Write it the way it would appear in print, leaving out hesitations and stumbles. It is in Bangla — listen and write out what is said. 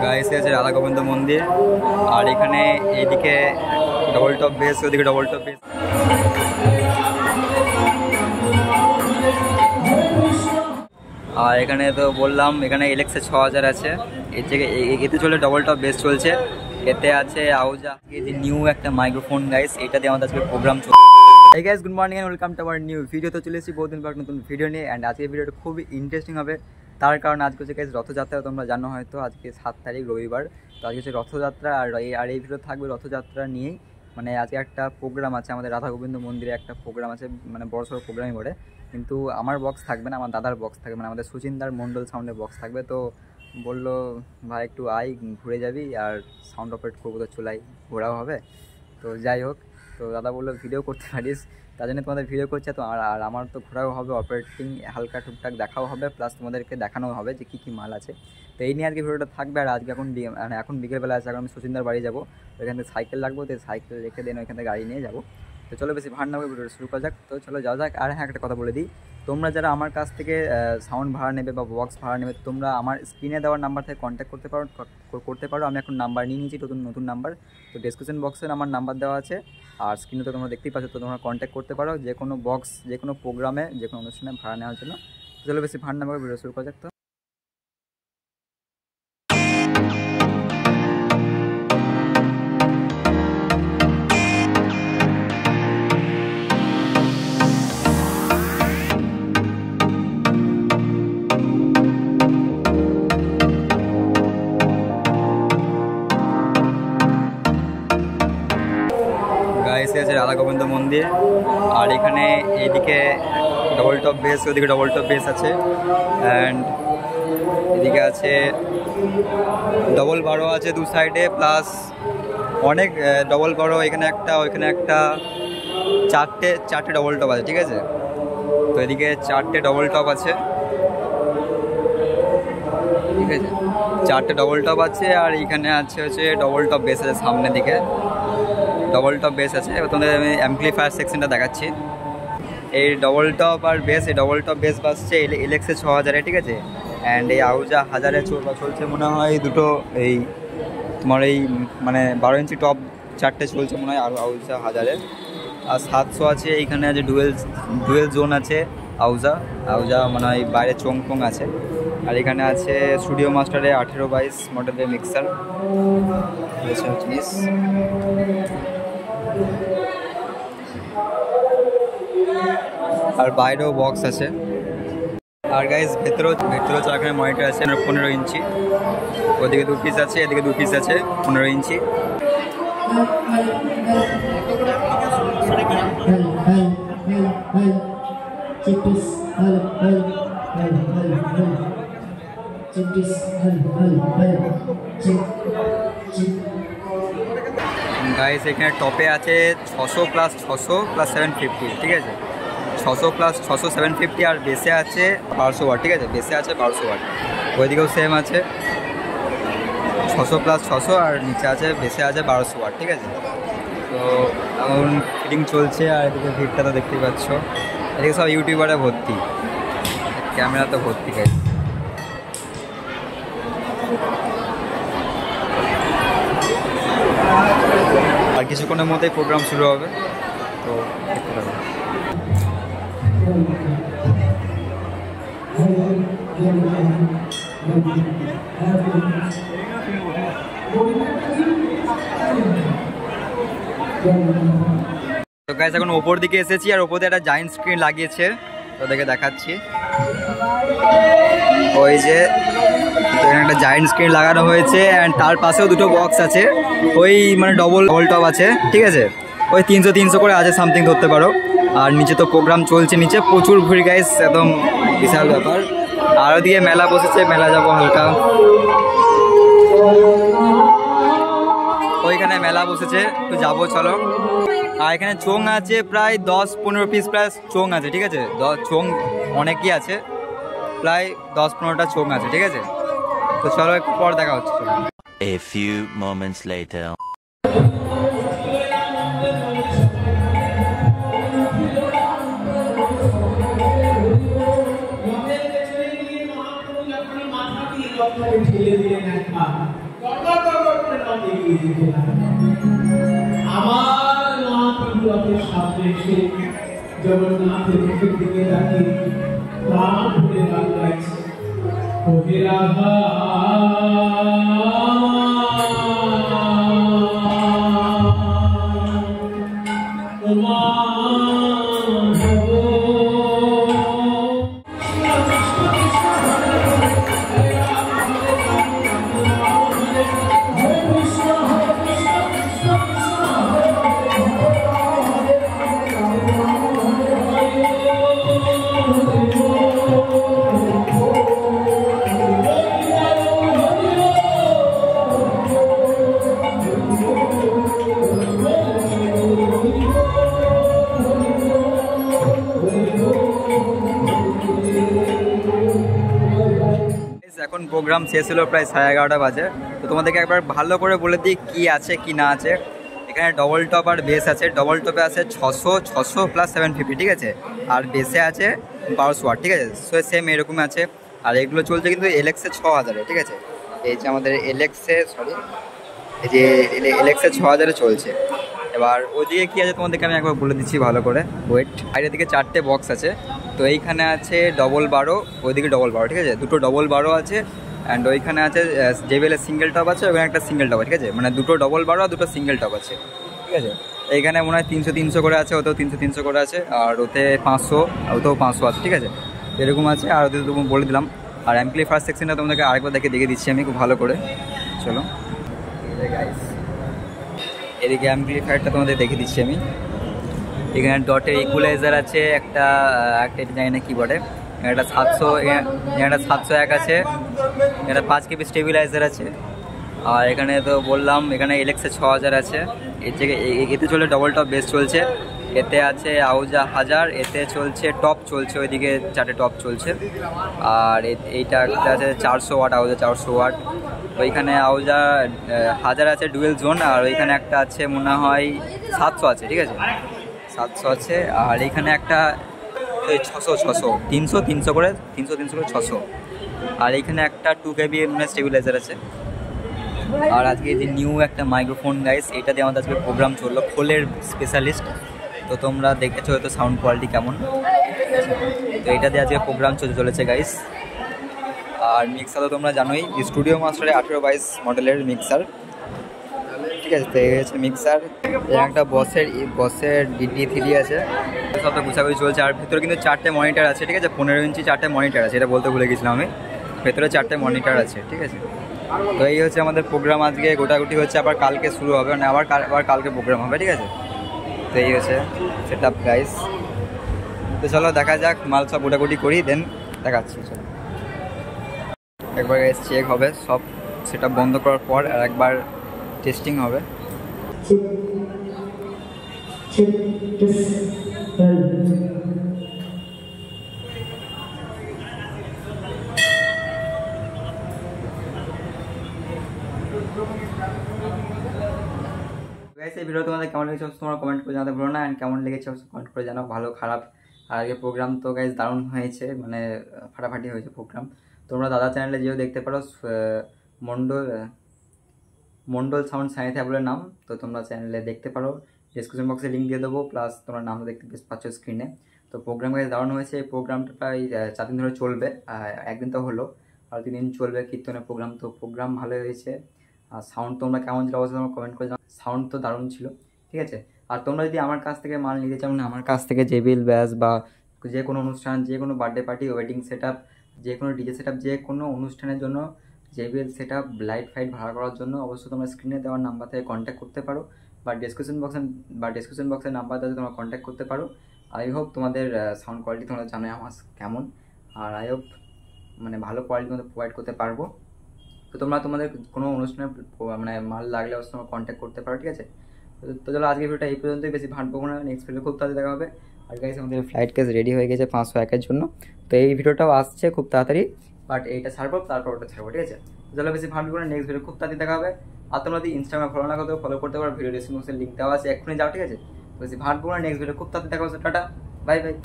গাইস আছে রাধা গোবিন্দ মন্দির, আর এখানে এইদিকে ডবল টপ বেস, ওদিকে ডবল টপ বেস। আর এখানে তো বললাম এখানে এলেক্সে 6000 আছে, এর থেকে এতে চলে ডবল টপ বেস চলছে, এতে আছে আউজা নিউ একটা মাইক্রোফোন গাইস, এটা দিয়ে আমাদের আজকে প্রোগ্রাম চলছে। এই guys good morning and welcome to our new video. তো চলে এসেছি বহুদিন পর নতুন ভিডিও নিয়ে, অ্যান্ড আজকের ভিডিওটা খুবই ইন্টারেস্টিং হবে, তার কারণ আজকে হচ্ছে গাইস রথযাত্রা। তোমরা জানো হয়তো আজকে 7 তারিখ রবিবার, তো আজকে হচ্ছে রথযাত্রা, আর এই ভিডিও থাকবে রথযাত্রা নিয়েই। মানে আজকে একটা প্রোগ্রাম আছে আমাদের রাধা গোবিন্দ মন্দিরে, একটা প্রোগ্রাম আছে, মানে বড় সড়ো প্রোগ্রামই বলে, কিন্তু আমার বক্স থাকবে না, আমার দাদার বক্স থাকবে, মানে আমাদের সুচিন্দার মন্ডল সাউন্ডের বক্স থাকবে। তো বললো ভাই একটু আই ঘুরে যাবি, আর সাউন্ড অপারেট করবো, তো চলাই ঘোরাও হবে। তো যাই হোক, তো দাদা বললো ভিডিও করতে পারিস, তার জন্য তোমাদের ভিডিও করছে। তো আর আমার তো ঘোরাও হবে, অপারেটিং হালকা টুকটাক দেখাও হবে, প্লাস তোমাদেরকে দেখানোও হবে যে কী কী মাল আছে। তো এই নিয়ে আজকে ভিডিওটা থাকবে। আর আজকে এখন বিকেলবেলা আছে, এখন আমি সুচিন্দার বাড়ি যাবো, ওইখান থেকে সাইকেল লাগবো, তো সাইকেল রেখে দেন ওইখান থেকে গাড়ি নিয়ে যাবো। তো চলো বেশি ভাড় না করে ভিডিওটা শুরু করা যাক। তো চলো যাওয়া যাক। আর হ্যাঁ, একটা কথা বলে দিই, তোমরা যারা আমার কাছ থেকে সাউন্ড ভাড়া নেবে বা বক্স ভাড়া নেবে, তোমরা আমার স্ক্রিনে দেওয়ার নাম্বার থেকে কন্ট্যাক্ট করতে পারো। আমি এখন নাম্বার নিয়ে নিয়েছি, নতুন নাম্বার, তো ডিসক্রিপশন বক্সে আমার নাম্বার দেওয়া আছে, আর স্ক্রিনে তো তোমরা দেখতেই পাচ্ছ। তো তোমরা কন্ট্যাক্ট করতে পারো যে কোনো বক্স, যে কোনো প্রোগ্রামে, যে কোনো অনুষ্ঠানে ভাড়া নেওয়ার জন্য। চলো বেশি ভাড়া না করে ভিডিও শুরু করা যাক। তো এসে আছে রাধা গোবিন্দ মন্দির, আর এখানে এইদিকে ডবল টপ বেস, ওদিকে ডবল টপ বেস আছে, অ্যান্ড এদিকে আছে ডবল বারো আছে দু সাইডে, প্লাস অনেক ডবল বারো, এখানে একটা, ওইখানে একটা, চারটে ডবল টপ আছে, ঠিক আছে। তো এদিকে 4টে ডবল টপ আছে, ঠিক আছে, 4টে ডবল টপ আছে, আর এইখানে আছে হচ্ছে ডবল টপ বেস আছে, সামনের দিকে ডবল টপ বেস আছে। এবার তোমাদের আমি অ্যাম্পলিফায়ার সেকশনটা দেখাচ্ছি। এই ডবল টপ আর বেস, এই ডবল টপ বেস বাজছে এলেক্সে 6000, ঠিক আছে। অ্যান্ড এই আউজা 1000 চলছে মনে হয় দুটো, এই তোমার এই মানে 12 ইঞ্চি টপ 4টে চলছে মনে হয়, আর আউজা 1000, আর 700 আছে। এইখানে আছে ডুয়েল জোন আছে, আউজা মানে হয় বাইরে চোং আছে। আর এখানে আছে স্টুডিও মাস্টারে 18/22 মডেলের মিক্সার জিনিস। আর বাইরেও বক্স আছে। আর গাইজ ভেতরেও চারখানে মনিটর আছে 15 ইঞ্চি, ওদিকে 2 পিস আছে, এদিকে 2 পিস আছে 15 ইঞ্চি। গাইস এখানে টপে আছে 600 + 600 + 750, ঠিক আছে, 600 + 600 750, আর বেসে আছে 1200 ওয়াট, ঠিক আছে, বেসে আছে 1200 ওয়াট। ওইদিকেও সেম আছে 600 + 600, আর নিচে আছে বেসে আছে 1200 ওয়াট, ঠিক আছে। তো এখন ফিটিং চলছে, আর এদিকে ভিড়টা তো দেখতেই পাচ্ছ, এদিকে সব ইউটিউবারে ভর্তি, ক্যামেরা তো ভর্তি গাইস। আর কিছুক্ষণের মধ্যেই প্রোগ্রাম শুরু হবে, তো দেখতে পাবো। তো গাইস এখন ওপর দিকে এসেছি, আর ওপর দিয়ে একটা জায়েন্ট স্ক্রিন লাগিয়েছে, তোদেরকে দেখাচ্ছি। ওই যে এখানে একটা জায়েন্ট স্ক্রিন লাগানো হয়েছে, অ্যান্ড তার পাশেও দুটো বক্স আছে, ওই মানে ডবল টপ আছে, ঠিক আছে, ওই 300 করে আছে সামথিং ধরতে পারো। আর নিচে তো প্রোগ্রাম চলছে, নিচে প্রচুর ভিড় গাইস, একদম বিশাল ব্যাপার। আর ওদিকে মেলা বসেছে, মেলা যাবো হালকা, ওইখানে মেলা বসেছে, একটু যাবো চলো। আর এখানে চোং আছে প্রায় 10-15 পিস প্রায় চোং আছে, ঠিক আছে, চোং অনেকই আছে, প্রায় 10-15টা চোং আছে, ঠিক আছে। তো চলো একটু পর দেখা হচ্ছে। A few moments later. ঠেলে দিলেন একবার। এগিয়ে যেতে লাগে। আমার মহাপ্রভুদের সামনে এসে জগন্নাথের মুখের দিকে তাকিয়ে প্রাণ ভরে গান গাইছে, ও হে রাধা ও মাধব। এখন প্রোগ্রাম শেষ হলো প্রায় 11:30 বাজে। তো তোমাদেরকে একবার ভালো করে বলে দিই কি আছে কি না আছে। এখানে ডবল টপ আর বেস আছে। ডবল টপে আছে 600 প্লাস 750, ঠিক আছে, আর বেসে আছে 1200 ওয়াট, ঠিক আছে। সো সেম এরকম আছে। আর এগুলো চলছে কিন্তু এলএক্সে 6000, ঠিক আছে। এই যে আমাদের এলএক্সে এই যে এলএক্সে 6000 চলছে। এবার ওইদিকে কী আছে তোমাদেরকে আমি একবার বলে দিচ্ছি ভালো করে, ওয়েট। বাইরের দিকে 4টে বক্স আছে। তো এইখানে আছে 12 ওইদিকে 12, ঠিক আছে, দুটো 12 আছে। অ্যান্ড ওইখানে আছে JBL-এর সিঙ্গেল টপ আছে, ওখানে একটা সিঙ্গেল টপ, ঠিক আছে, মানে দুটো 12 আর দুটো সিঙ্গেল টপ আছে, ঠিক আছে। এইখানে মনে হয় 300 করে আছে, ওতেও 300 করে আছে, আর ওতে 500, ওতেও 500 আছে, ঠিক আছে, এরকম আছে। আর ওদের তো বলে দিলাম। আর অ্যাম্পলিফায়ার সেকশনটা তোমাদেরকে আরেকবার দেখে দিচ্ছি আমি খুব ভালো করে, চলো গাইস। এদিকে অ্যাম্পলিফায়ারটা তোমাদের দেখে দিচ্ছি আমি। এখানে ডটের ইকুয়ালাইজার আছে একটা জানি না কি বলে, একটা 701 আছে, এটা 5 KB স্টেবিলাইজার আছে। আর এখানে তো বললাম এখানে এলএক্সে 6000 আছে। এতে চলে ডবল টপ বেস চলছে। এতে আছে আউজা 1000, এতে চলছে টপ চলছে, ওইদিকে 4টে টপ চলছে। আর এইটা একটা আছে 400 ওয়াট, আউজা 400 ওয়াট। ওইখানে আউজা 1000 আছে ডুয়েল জোন। আর ওইখানে একটা আছে মনে হয় 700 আছে, ঠিক আছে, 700 আছে। আর এইখানে একটা 300 করে 600। আর এইখানে একটা 2 KB মানে স্টেবিলাইজার আছে। আর আজকে যে নিউ একটা মাইক্রোফোন গাইস, এটা দিয়ে আমাদের আজকে প্রোগ্রাম চললো, খোলের স্পেশালিস্ট। তো তোমরা দেখেছো হয়তো সাউন্ড কোয়ালিটি কেমন। তো এটা দিয়ে আজকে প্রোগ্রাম চলেছে গাইস। আর মিক্সার তো তোমরা জানোই, স্টুডিও মাস্টারে 1822 মডেলের মিক্সার, ঠিক আছে। তো এই হচ্ছে মিক্সার। একটা বসের DD3 আছে, সবটা গুছাগুছি চলছে। আর ভেতরে কিন্তু 4টে মনিটর আছে, ঠিক আছে, 15 ইঞ্চি 4টে মনিটর আছে, এটা বলতে ভুলে গেছিলাম আমি। ভেতরে 4টে মনিটর আছে, ঠিক আছে। তো এই হচ্ছে আমাদের প্রোগ্রাম আজকে, গোটাগুটি হচ্ছে। আবার কালকে শুরু হবে, মানে আবার কালকে প্রোগ্রাম হবে, ঠিক আছে। তো এই হচ্ছে সেট আপ গাইস। তো চলো দেখা যাক, মাল সব গোটাগুটি করি, দেন দেখাচ্ছি। চলো একবার গাইস চেক হবে, সব সেট আপ বন্ধ করার পর আর একবার টেস্টিং হবে। এই ভিডিও তোমাদের কেমন লেগেছে তোমরা কমেন্ট করে জানাতে ভুলো না। অ্যান্ড কেমন লেগেছে কমেন্ট করে জানাও, ভালো খারাপ। আর আগে প্রোগ্রাম তো গাইজ দারুণ হয়েছে, মানে ফাটাফাটি হয়েছে প্রোগ্রাম। তোমরা দাদা চ্যানেলে যেও দেখতে পারো, মন্ডল সাউন্ড সাইন্স বলে নাম। তো তোমরা চ্যানেলে দেখতে পারো, ডিসক্রিপশন বক্সে লিঙ্ক দিয়ে দেবো, প্লাস তোমরা নামটা দেখতে পাচ্ছ স্ক্রিনে। তো প্রোগ্রাম গাইজ দারুণ হয়েছে। এই প্রোগ্রামটা প্রায় 4 দিন ধরে চলবে, একদিন তো হলো, আর 3 দিন চলবে কীর্তনের প্রোগ্রাম। তো প্রোগ্রাম ভালো হয়েছে। আর সাউন্ড তোমরা কেমন ছিল অবশ্যই তোমরা কমেন্ট করে জানাও। সাউন্ড তো দারুণ ছিল, ঠিক আছে। আর তোমরা যদি আমার কাছ থেকে মাল নিতে চাও, না আমার কাছ থেকে JBL ব্যাস বা যে কোনো অনুষ্ঠান, যে কোনো birthday party, wedding set up, যে কোনো ডিজে সেট আপ, যে কোনো অনুষ্ঠানের জন্য JBL set up, light fight ভাড়া করার জন্য অবশ্যই তোমরা স্ক্রিনে দেওয়ার নাম্বার থেকে কন্ট্যাক্ট করতে পারো, বা ডেসক্রিপশন বক্সের নাম্বার থেকে তোমরা কন্ট্যাক্ট করতে পারো। আই হোপ তোমাদের সাউন্ড কোয়ালিটি তোমরা জানো আমার কেমন, আর আই হোপ মানে ভালো কোয়ালিটি তোমাদের প্রোভাইড করতে পারবো। তো তোমরা তোমাদের কোনো অনুষ্ঠানে মানে মাল লাগলে অবশ্যই তোমরা কন্ট্যাক্ট করতে পারো, ঠিক আছে। তো চলো আজকে ভিডিওটা এই পর্যন্তই, বেশি ভাঁটবো না, নেক্সট ভিডিও খুব তাড়াতাড়ি দেখা হবে। আর গাইস আমাদের ফ্লাইট কেস রেডি হয়ে গেছে 501-এর জন্য। তো এই ভিডিওটাও আসছে খুব তাড়াতাড়ি, বাট এইটা ছাড়বো তারপর ওটা ছাড়বো, ঠিক আছে। চলো বেশি ভাঁটবো না, নেক্সট ভিডিও খুব তাড়াতাড়ি দেখা হবে। আর তোমরা যদি ইনস্টাগ্রামে ফলো না করতে ফলো করতে পারো, ভিডিও ডিসক্রিপশনে লিঙ্ক দেওয়া আছে, এক্ষুনি যাও, ঠিক আছে। বেশি ভাঁটবো না, নেক্সট ভিডিও খুব তাড়াতাড়ি দেখা হচ্ছে। Tata, bye bye.